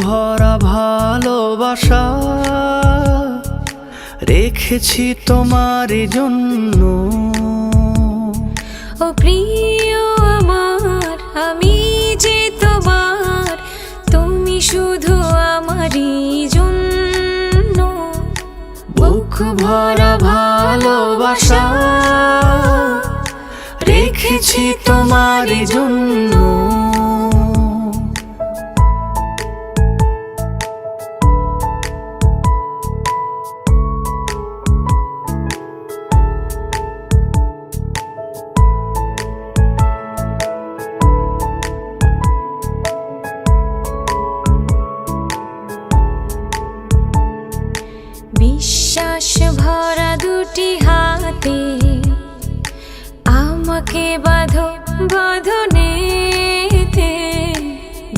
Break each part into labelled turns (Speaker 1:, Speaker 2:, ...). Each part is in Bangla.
Speaker 1: ভরা ভালোবাসা রেখেছি তোমার জন্য।
Speaker 2: ও প্রিয় আমার, আমি যে তোমার, তুমি শুধু আমারই জন্য।
Speaker 1: বুক ভরা ভালোবাসা রেখেছি তোমার জন্য।
Speaker 2: বিশ্বাস ভরা দুটি হাতে আমাকে বাঁধো বাঁধনেতে।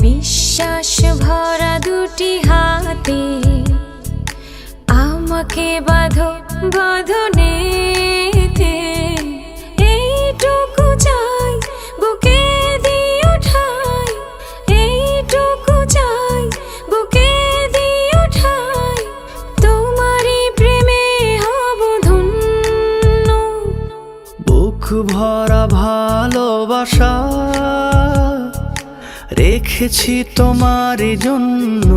Speaker 2: বিশ্বাস ভরা দুটি হাতে আমাকে বাঁধো বাঁধনেতে। এইটুকু চাই বুকে দিও ঠাই, এইটুকু চাই বুকে দিও ঠাই, তোমারই প্রেমে হব ধন্য।
Speaker 1: বুক ভরা ভালোবাসা রেখেছি তোমার জন্য।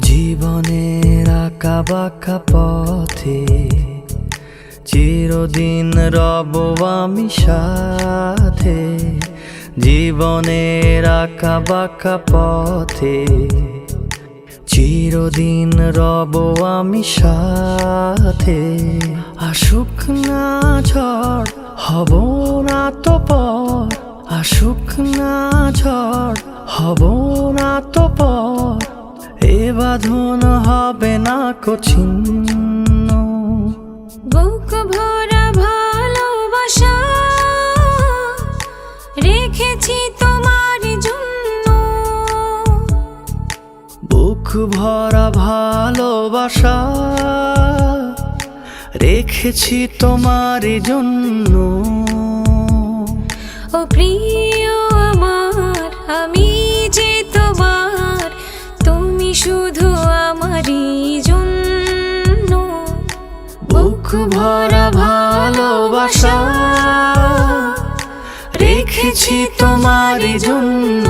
Speaker 1: জীবনের আঁকা বাঁকা পথে চিরদিন রব আমি সাথে। জীবনের আঁকা বাঁকা পথে চিরদিন রব আমি সাথে। আসুক না ঝড় হব না তো পর, আসুক না ঝড় হব না তো পর, এ বাঁধন হবে না কঠিন।
Speaker 2: বুক ভরা ভালোবাসা রেখেছি তোমার জন্য।
Speaker 1: বুক ভরা ভালোবাসা রেখেছি তোমার জন্য।
Speaker 2: ও প্রিয় আমার, আমি যে তোমার, তুমি শুধু আমারই জন্য।
Speaker 1: বুক ভরা ভালোবাসা রেখেছি তোমার জন্য।